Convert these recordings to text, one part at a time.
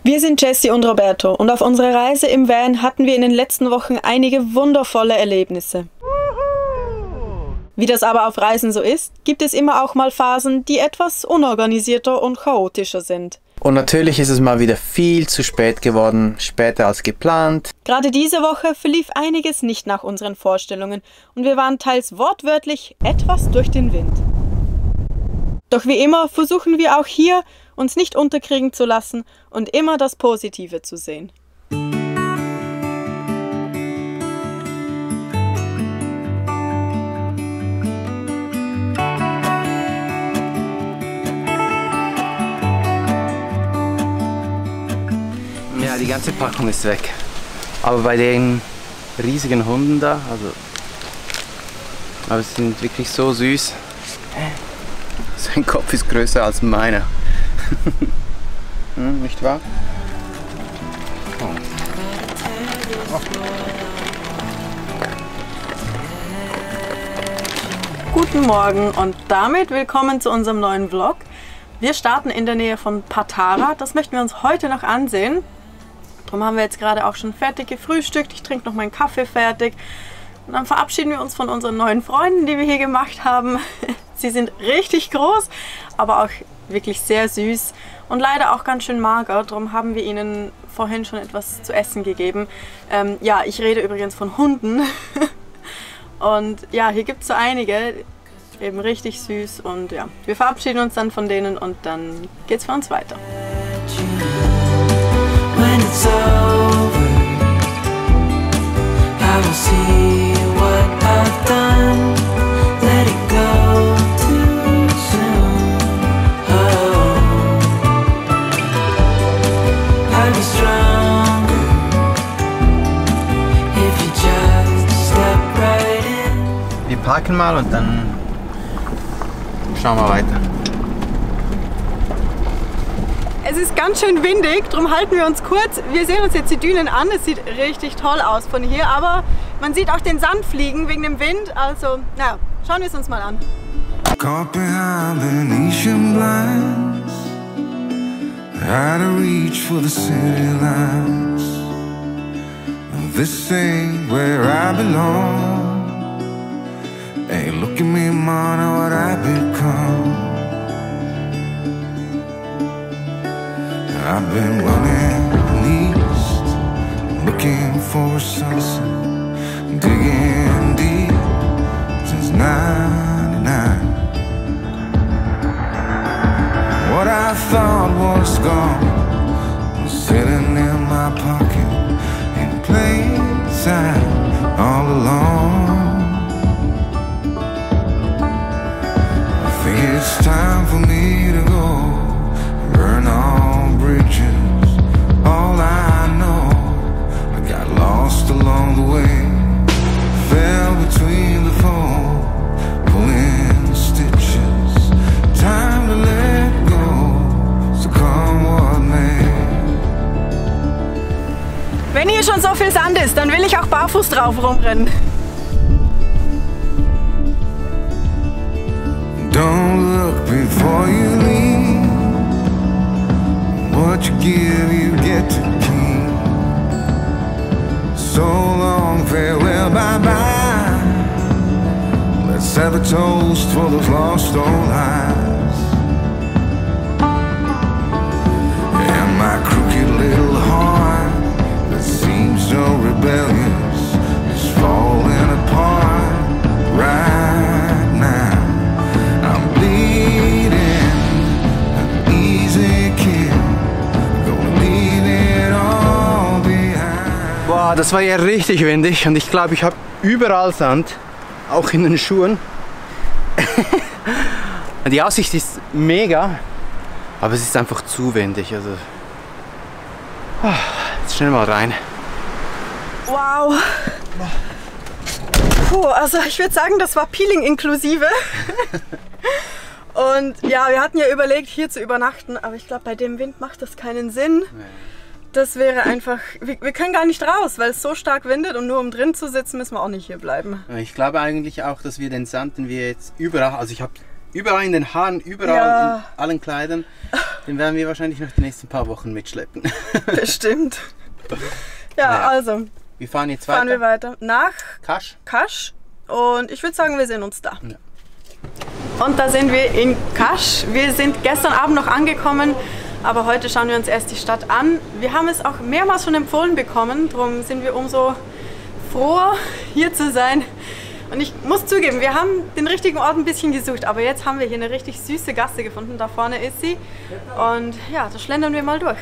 Wir sind Jessie und Roberto und auf unserer Reise im Van hatten wir in den letzten Wochen einige wundervolle Erlebnisse. Wie das aber auf Reisen so ist, gibt es immer auch mal Phasen, die etwas unorganisierter und chaotischer sind. Und natürlich ist es mal wieder viel zu spät geworden, später als geplant. Gerade diese Woche verlief einiges nicht nach unseren Vorstellungen und wir waren teils wortwörtlich etwas durch den Wind. Doch wie immer versuchen wir auch hier, uns nicht unterkriegen zu lassen und immer das Positive zu sehen. Ja, die ganze Packung ist weg. Aber bei den riesigen Hunden da, aber sie sind wirklich so süß. Sein Kopf ist größer als meiner. Nicht wahr? Oh. Guten Morgen und damit willkommen zu unserem neuen Vlog. Wir starten in der Nähe von Patara. Das möchten wir uns heute noch ansehen. Darum haben wir jetzt gerade auch schon fertig gefrühstückt. Ich trinke noch meinen Kaffee fertig. Und dann verabschieden wir uns von unseren neuen Freunden, die wir hier gemacht haben. Sie sind richtig groß, aber auch wirklich sehr süß und leider auch ganz schön mager. Darum haben wir ihnen vorhin schon etwas zu essen gegeben. Ja, ich rede übrigens von Hunden. Und ja, hier gibt es so einige, eben richtig süß. Und ja, wir verabschieden uns dann von denen und dann geht's für uns weiter. When it's over, I will see what I've done. Let it go too soon. Oh, I'll be stronger if you just step right in. Wir parken mal und dann schauen wir weiter. Es ist ganz schön windig, darum halten wir uns kurz. Wir sehen uns jetzt die Dünen an, es sieht richtig toll aus von hier, aber man sieht auch den Sand fliegen wegen dem Wind, also na, schauen wir es uns mal an. Caught behind Venetian blinds, had to reach for the city lights. This ain't where I belong. Hey, look at me, man, what I've become. I've been running east, looking for a sunset, digging deep since '99. What I thought was gone was sitting in my pocket, in plain sight, all along. I think it's time for me to go, burn all bridges, all I know. I got lost along the way, fell between the foam, pulling stitches. Time to let go, so come what may. Wenn hier schon so viel Sand ist, dann will ich auch barfuß drauf rumrennen. Don't look before you leave. What you give, you get to keep. So long, farewell, bye-bye. Let's have a toast for those lost old eyes. And my crooked little heart that seems so rebellious is falling apart right now. I'm bleeding, an easy kill. Boah, das war ja richtig windig und ich glaube, ich habe überall Sand, auch in den Schuhen. Die Aussicht ist mega, aber es ist einfach zu windig. Also, jetzt schnell mal rein. Wow. Puh, also ich würde sagen, das war Peeling inklusive. Und ja, wir hatten ja überlegt, hier zu übernachten, aber ich glaube, bei dem Wind macht das keinen Sinn. Das wäre einfach, wir können gar nicht raus, weil es so stark windet und nur um drin zu sitzen, müssen wir auch nicht hier bleiben. Ich glaube eigentlich auch, dass wir den Sand, den wir jetzt überall, also ich habe überall in den Haaren, überall in allen Kleidern, Den werden wir wahrscheinlich noch die nächsten paar Wochen mitschleppen. Bestimmt. Ja, also. Wir fahren jetzt weiter. Fahren wir weiter nach Kasch. Kasch. Und ich würde sagen, wir sehen uns da. Ja. Und da sind wir in Kasch. Wir sind gestern Abend noch angekommen, aber heute schauen wir uns erst die Stadt an. Wir haben es auch mehrmals schon empfohlen bekommen, darum sind wir umso froher, hier zu sein. Und ich muss zugeben, wir haben den richtigen Ort ein bisschen gesucht, aber jetzt haben wir hier eine richtig süße Gasse gefunden. Da vorne ist sie. Und ja, da schlendern wir mal durch.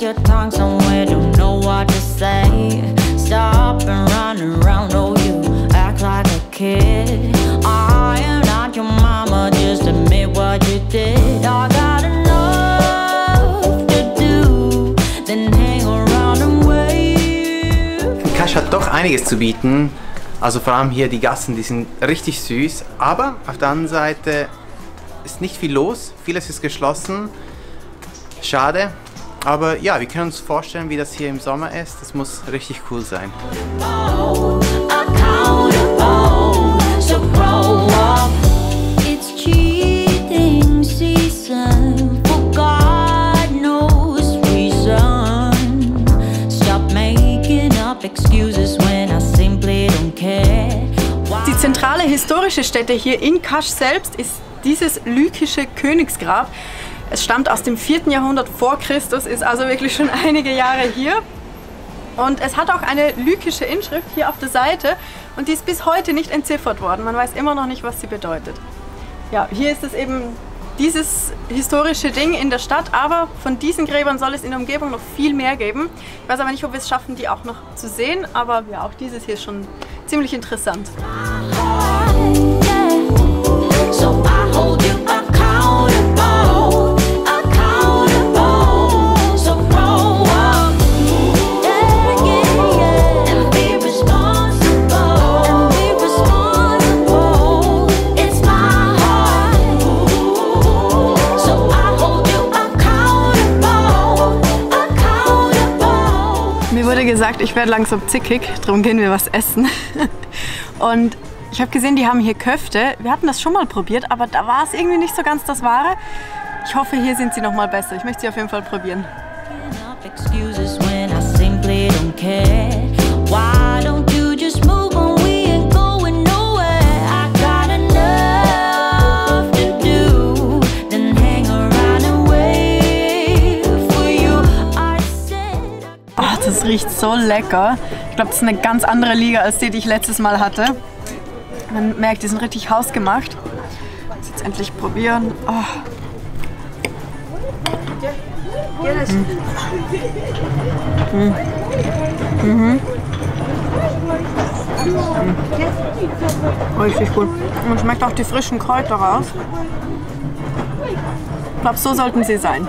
Your tongue somewhere, don't know what to say. Stop and run around, oh you act like a kid. I am not your mama, just admit what you did. I got enough to do, then hang around and wait. Kasch hat doch einiges zu bieten. Also vor allem hier die Gassen, die sind richtig süß. Aber auf der anderen Seite ist nicht viel los. Vieles ist geschlossen. Schade. Aber ja, wir können uns vorstellen, wie das hier im Sommer ist. Das muss richtig cool sein. Die zentrale historische Stätte hier in Kasch selbst ist dieses lykische Königsgrab. Es stammt aus dem 4. Jahrhundert vor Christus, ist also wirklich schon einige Jahre hier. Und es hat auch eine lykische Inschrift hier auf der Seite und die ist bis heute nicht entziffert worden. Man weiß immer noch nicht, was sie bedeutet. Ja, hier ist es eben dieses historische Ding in der Stadt, aber von diesen Gräbern soll es in der Umgebung noch viel mehr geben. Ich weiß aber nicht, ob wir es schaffen, die auch noch zu sehen, aber ja, auch dieses hier ist schon ziemlich interessant. Mir wurde gesagt, ich werde langsam zickig, darum gehen wir was essen. Und ich habe gesehen, die haben hier Köfte. Wir hatten das schon mal probiert, aber da war es irgendwie nicht so ganz das Wahre. Ich hoffe, hier sind sie noch mal besser. Ich möchte sie auf jeden Fall probieren. Das riecht so lecker. Ich glaube, das ist eine ganz andere Liga als die, die ich letztes Mal hatte. Man merkt, die sind richtig hausgemacht. Ich muss jetzt endlich probieren. Oh. Richtig gut. Man schmeckt auch die frischen Kräuter raus. Ich glaube, so sollten sie sein.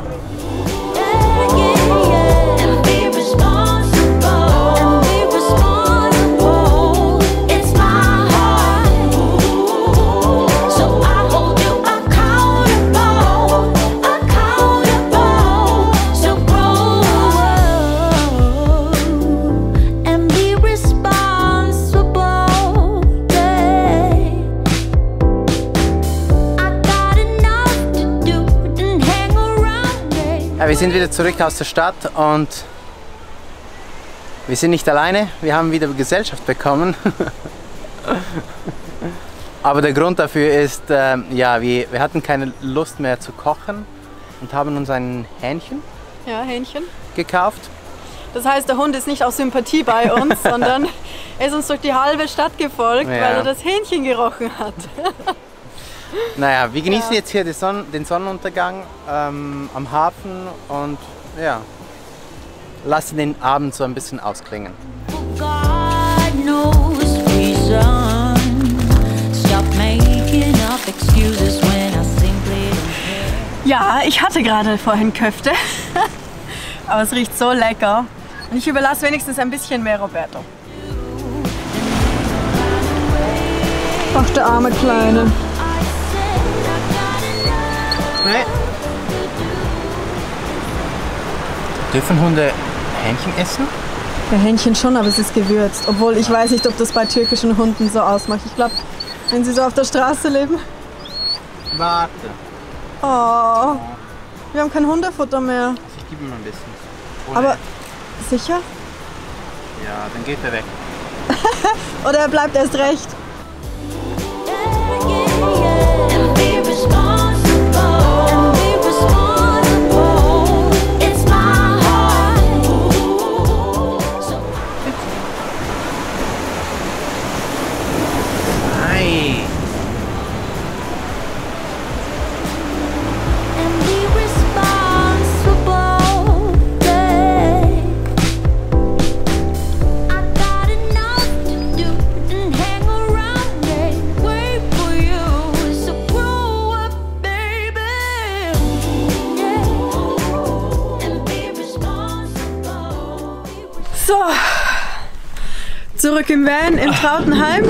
Ja, wir sind wieder zurück aus der Stadt und wir sind nicht alleine, wir haben wieder Gesellschaft bekommen. Aber der Grund dafür ist, ja, wir hatten keine Lust mehr zu kochen und haben uns ein Hähnchen, gekauft. Das heißt, der Hund ist nicht aus Sympathie bei uns, sondern er ist uns durch die halbe Stadt gefolgt, weil er das Hähnchen gerochen hat. Naja, wir genießen jetzt hier den Sonnenuntergang am Hafen und ja, lassen den Abend so ein bisschen ausklingen. Ja, ich hatte gerade vorhin Köfte, aber es riecht so lecker und ich überlasse wenigstens ein bisschen mehr Roberto. Ach, der arme Kleine. Nee. Dürfen Hunde Hähnchen essen? Ja, Hähnchen schon, aber es ist gewürzt. Obwohl ich weiß nicht, ob das bei türkischen Hunden so ausmacht. Ich glaube, wenn sie so auf der Straße leben. Warte. Oh, wir haben kein Hundefutter mehr. Ich gebe ihm ein bisschen. Aber sicher? Ja, dann geht er weg. Oder er bleibt erst recht. And be responsible. And be responsible. It's my heart. Nein. And be responsible. Yeah. I got enough to do and hang around and wait for you. So grow up, baby. Yeah. And be responsible. So, zurück im Van im Trautenheim.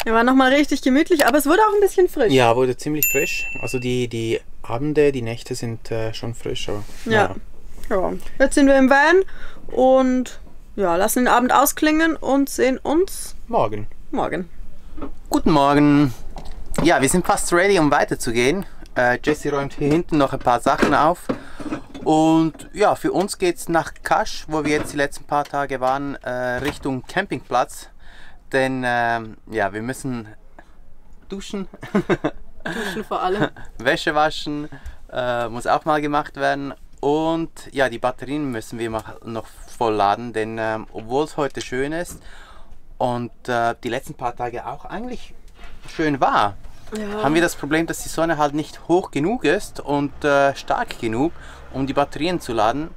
Wir waren nochmal richtig gemütlich, aber es wurde auch ein bisschen frisch. Ja, wurde ziemlich frisch. Also die Abende, die Nächte sind schon frisch. Aber, Ja. Ja. Jetzt sind wir im Van und ja, lassen den Abend ausklingen und sehen uns Morgen. morgen. Guten Morgen. Ja, wir sind fast ready, um weiterzugehen. Jessie räumt hier hinten noch ein paar Sachen auf. Und ja, für uns geht es nach Kasch, wo wir jetzt die letzten paar Tage waren, Richtung Campingplatz. Denn ja, wir müssen duschen, Duschen vor allem. Wäsche waschen, muss auch mal gemacht werden. Und ja, die Batterien müssen wir noch vollladen, denn obwohl es heute schön ist und die letzten paar Tage auch eigentlich schön war, Ja. haben wir das Problem, dass die Sonne halt nicht hoch genug ist und stark genug, um die Batterien zu laden.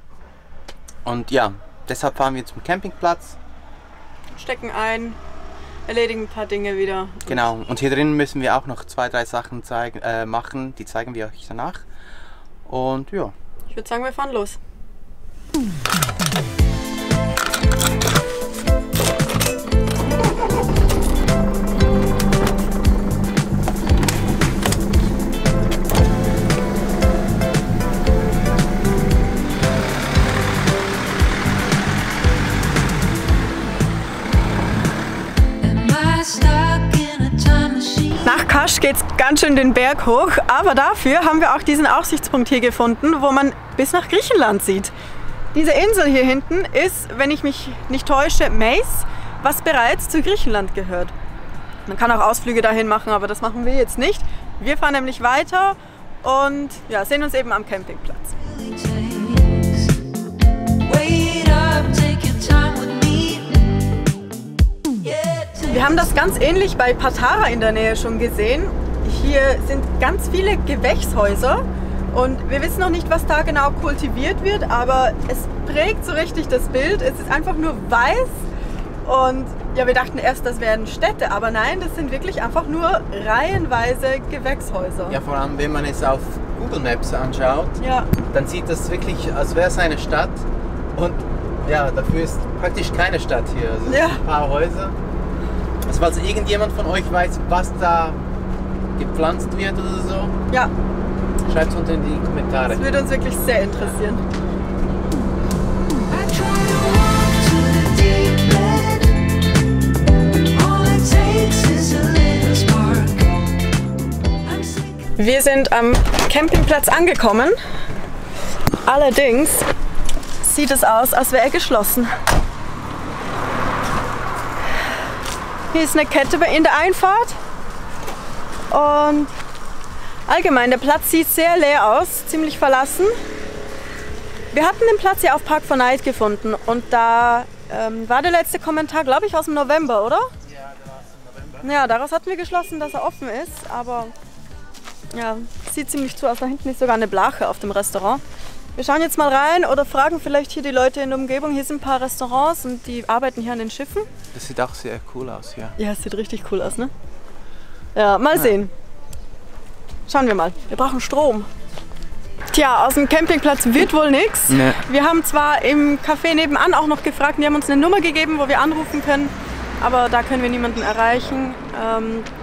Und ja, deshalb fahren wir zum Campingplatz. Stecken ein, erledigen ein paar Dinge wieder. Genau, und hier drin müssen wir auch noch 2, 3 Sachen machen, die zeigen wir euch danach. Und ja. Ich würde sagen, wir fahren los. Nach Kasch geht es ganz schön den Berg hoch, aber dafür haben wir auch diesen Aussichtspunkt hier gefunden, wo man bis nach Griechenland sieht. Diese Insel hier hinten ist, wenn ich mich nicht täusche, Mace, was bereits zu Griechenland gehört. Man kann auch Ausflüge dahin machen, aber das machen wir jetzt nicht. Wir fahren nämlich weiter und ja, sehen uns eben am Campingplatz. Wir haben das ganz ähnlich bei Patara in der Nähe schon gesehen. Hier sind ganz viele Gewächshäuser und wir wissen noch nicht, was da genau kultiviert wird, aber es prägt so richtig das Bild. Es ist einfach nur weiß und ja, wir dachten erst, das wären Städte, aber nein, das sind wirklich einfach nur reihenweise Gewächshäuser. Ja, vor allem wenn man es auf Google Maps anschaut, Ja, dann sieht das wirklich, als wäre es eine Stadt. Und ja, dafür ist praktisch keine Stadt hier. Also es Ja. sind ein paar Häuser. Also falls irgendjemand von euch weiß, was da gepflanzt wird oder so, ja, schreibt es unten in die Kommentare. das würde uns wirklich sehr interessieren. Wir sind am Campingplatz angekommen. Allerdings sieht es aus, als wäre er geschlossen. Hier ist eine Kette in der Einfahrt und allgemein der Platz sieht sehr leer aus, ziemlich verlassen. Wir hatten den Platz ja auf Park 4 Night gefunden und da war der letzte Kommentar, glaube ich, aus dem November, oder? Ja, da war es im November. Ja, daraus hatten wir geschlossen, dass er offen ist, aber ja, sieht ziemlich zu aus. Da hinten ist sogar eine Blache auf dem Restaurant. Wir schauen jetzt mal rein oder fragen vielleicht hier die Leute in der Umgebung. Hier sind ein paar Restaurants und die arbeiten hier an den Schiffen. Das sieht auch sehr cool aus, ja. Ja, es sieht richtig cool aus, ne? Ja, mal sehen. Schauen wir mal. Wir brauchen Strom. Tja, aus dem Campingplatz wird wohl nichts. Nee. Wir haben zwar im Café nebenan auch noch gefragt, die haben uns eine Nummer gegeben, wo wir anrufen können, aber da können wir niemanden erreichen.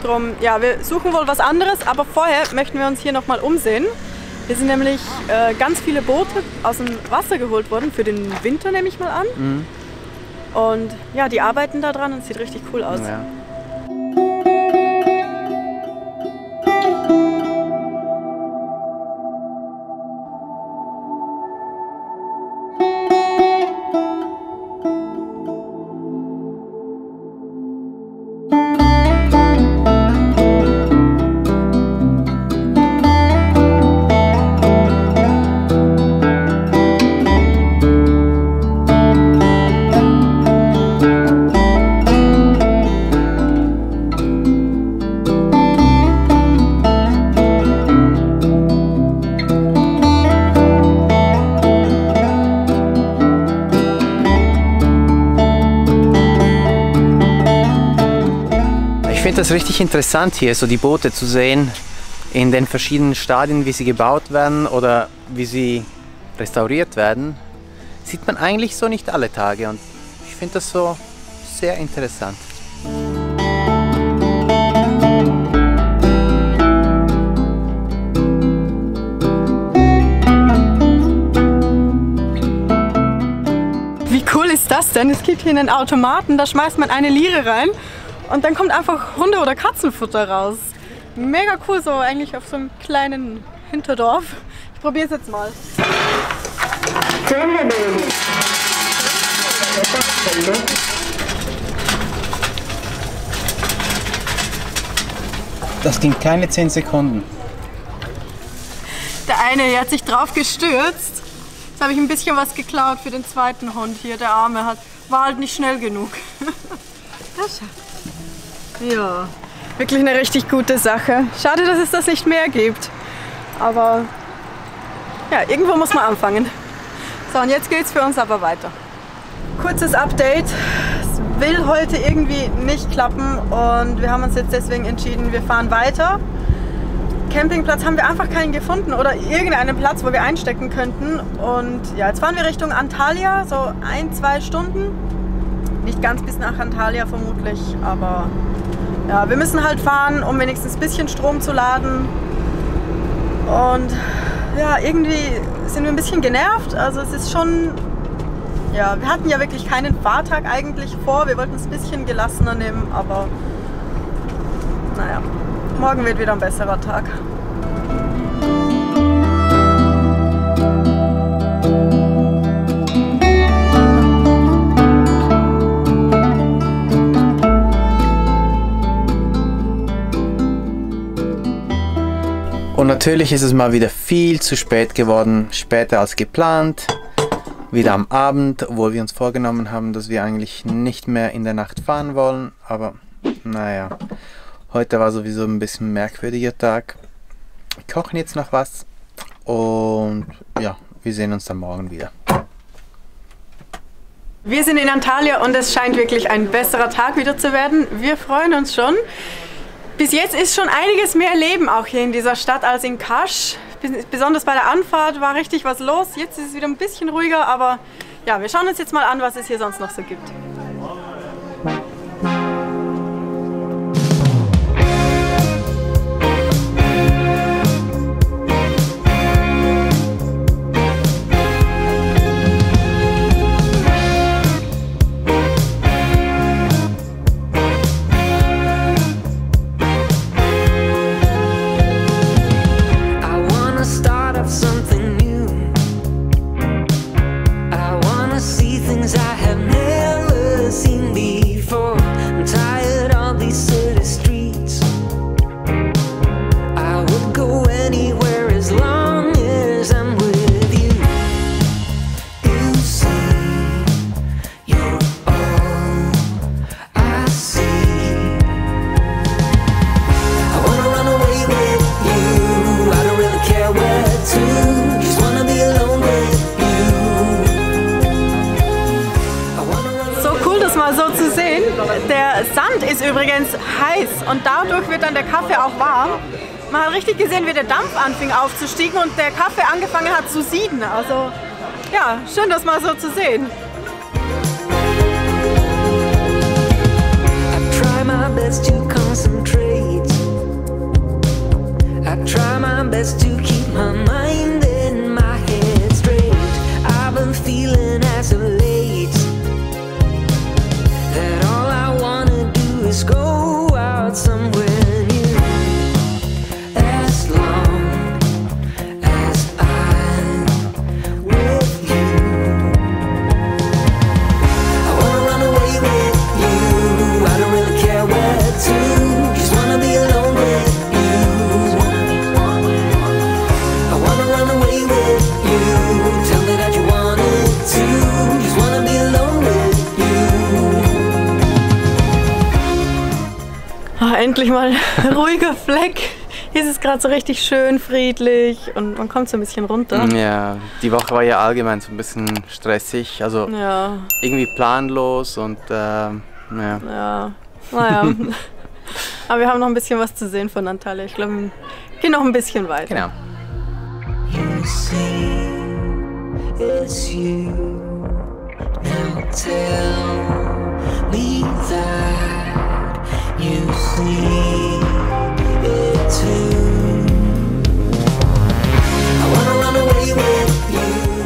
Drum, ja, wir suchen wohl was anderes, aber vorher möchten wir uns hier noch mal umsehen. Hier sind nämlich ganz viele Boote aus dem Wasser geholt worden, für den Winter nehme ich mal an. Mhm. Und ja, die arbeiten da dran und es sieht richtig cool aus. Ja. Ich finde das richtig interessant hier, so die Boote zu sehen in den verschiedenen Stadien, wie sie gebaut werden oder wie sie restauriert werden. Sieht man eigentlich so nicht alle Tage und ich finde das so sehr interessant. Wie cool ist das denn? Es gibt hier einen Automaten, da schmeißt man eine Lire rein und dann kommt einfach Hunde- oder Katzenfutter raus. Mega cool, so eigentlich auf so einem kleinen Hinterdorf. Ich probiere es jetzt mal. Das ging keine 10 Sekunden. Der eine, der hat sich drauf gestürzt. Jetzt habe ich ein bisschen was geklaut für den zweiten Hund hier. Der Arme war halt nicht schnell genug. Ja, wirklich eine richtig gute Sache. Schade, dass es das nicht mehr gibt. Aber ja, irgendwo muss man anfangen. So, und jetzt geht's für uns aber weiter. Kurzes Update. Es will heute irgendwie nicht klappen und wir haben uns jetzt deswegen entschieden, wir fahren weiter. Campingplatz haben wir einfach keinen gefunden oder irgendeinen Platz, wo wir einstecken könnten. Und ja, jetzt fahren wir Richtung Antalya, so 1-2 Stunden. Nicht ganz bis nach Antalya vermutlich, aber ja, wir müssen halt fahren, um wenigstens ein bisschen Strom zu laden. Und ja, irgendwie sind wir ein bisschen genervt. Also es ist schon, ja, wir hatten ja wirklich keinen Fahrtag eigentlich vor. Wir wollten es ein bisschen gelassener nehmen, aber naja, morgen wird wieder ein besserer Tag. Und natürlich ist es mal wieder viel zu spät geworden, später als geplant. Wieder am Abend, obwohl wir uns vorgenommen haben, dass wir eigentlich nicht mehr in der Nacht fahren wollen. Aber naja, heute war sowieso ein bisschen ein merkwürdiger Tag. Wir kochen jetzt noch was und ja, wir sehen uns dann morgen wieder. Wir sind in Antalya und es scheint wirklich ein besserer Tag wieder zu werden. Wir freuen uns schon. Bis jetzt ist schon einiges mehr Leben auch hier in dieser Stadt als in Kasch. Besonders bei der Anfahrt war richtig was los. Jetzt ist es wieder ein bisschen ruhiger, aber ja, wir schauen uns jetzt mal an, was es hier sonst noch so gibt. So zu sehen. Der Sand ist übrigens heiß und dadurch wird dann der Kaffee auch warm. Man hat richtig gesehen, wie der Dampf anfing aufzustiegen und der Kaffee angefangen hat zu sieden. Also ja, schön, das mal so zu sehen. I try my best to concentrate. I try my best to keep my mind endlich mal ein ruhiger Fleck. Hier ist es gerade so richtig schön friedlich und man kommt so ein bisschen runter. Ja, die Woche war ja allgemein so ein bisschen stressig, also Ja, irgendwie planlos und ja, naja. Aber wir haben noch ein bisschen was zu sehen von Antalya. Ich glaube, wir gehen noch ein bisschen weiter. genau. You see, it's you. Now tell me that you see it too. I wanna run away with you.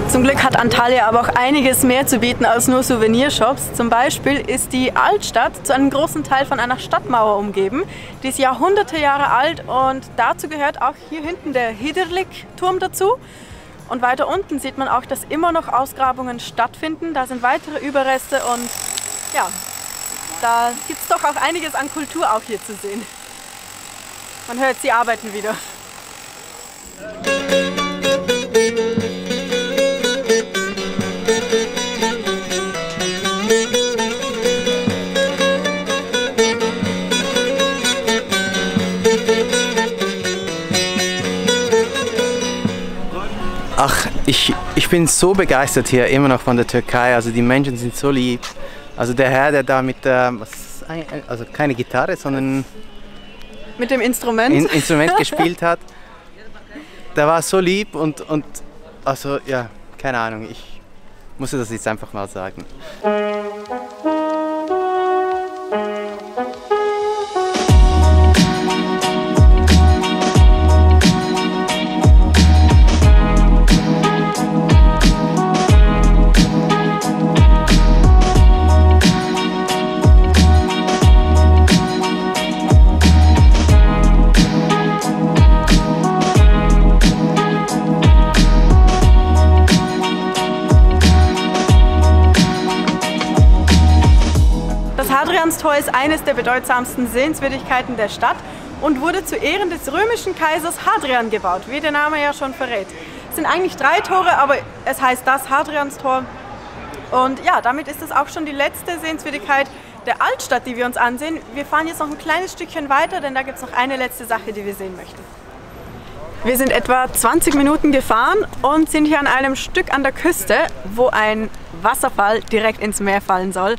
Zum Glück hat Antalya aber auch einiges mehr zu bieten als nur Souvenirshops. Zum Beispiel ist die Altstadt zu einem großen Teil von einer Stadtmauer umgeben. Die ist Jahrhunderte Jahre alt und dazu gehört auch hier hinten der Hidrlik-Turm dazu. Und weiter unten sieht man auch, dass immer noch Ausgrabungen stattfinden. Da sind weitere Überreste und ja, da gibt es doch auch einiges an Kultur auch hier zu sehen. Man hört, sie arbeiten wieder. Ach, ich bin so begeistert hier immer noch von der Türkei, also die Menschen sind so lieb. Also der Herr, der da mit, also keine Gitarre, sondern Mit dem Instrument. Instrument gespielt hat, der war so lieb und also ja, keine Ahnung, ich musste das jetzt einfach mal sagen. Das Hadrianstor ist eines der bedeutsamsten Sehenswürdigkeiten der Stadt und wurde zu Ehren des römischen Kaisers Hadrian gebaut, wie der Name ja schon verrät. Es sind eigentlich 3 Tore, aber es heißt das Hadrianstor. Und ja, damit ist es auch schon die letzte Sehenswürdigkeit der Altstadt, die wir uns ansehen. Wir fahren jetzt noch ein kleines Stückchen weiter, denn da gibt es noch eine letzte Sache, die wir sehen möchten. Wir sind etwa 20 Minuten gefahren und sind hier an einem Stück an der Küste, wo ein Wasserfall direkt ins Meer fallen soll.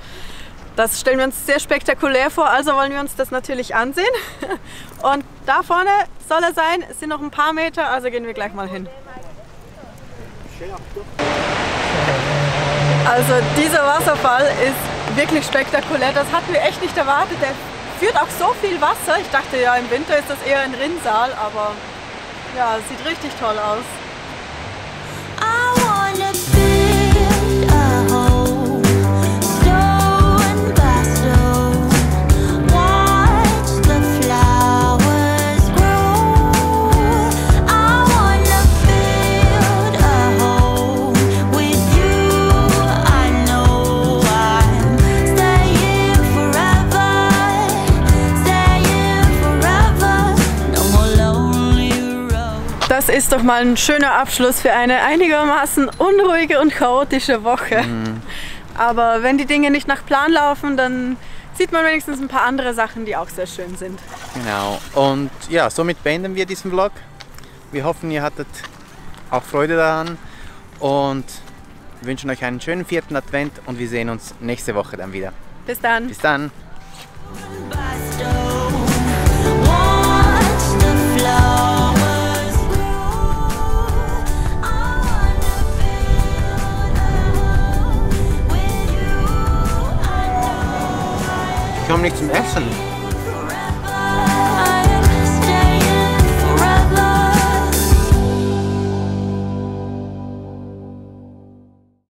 Das stellen wir uns sehr spektakulär vor, also wollen wir uns das natürlich ansehen. Und da vorne soll er sein, es sind noch ein paar Meter, also gehen wir gleich mal hin. Also dieser Wasserfall ist wirklich spektakulär, das hatten wir echt nicht erwartet. Der führt auch so viel Wasser, ich dachte ja im Winter ist das eher ein Rinnsal, aber ja, es sieht richtig toll aus. I wanna build a home, stone by stone. Watch the flowers grow. I wanna build a home with you. I know I'm staying forever, no more lonely roads. Das ist doch mal ein schöner Abschluss für eine einigermaßen unruhige und chaotische Woche. Aber wenn die Dinge nicht nach Plan laufen, dann sieht man wenigstens ein paar andere Sachen, die auch sehr schön sind. Genau, und ja, somit beenden wir diesen Vlog. Wir hoffen, ihr hattet auch Freude daran und wünschen euch einen schönen 4. Advent und wir sehen uns nächste Woche dann wieder. Bis dann! Bis dann! Ich komme nicht zum Essen.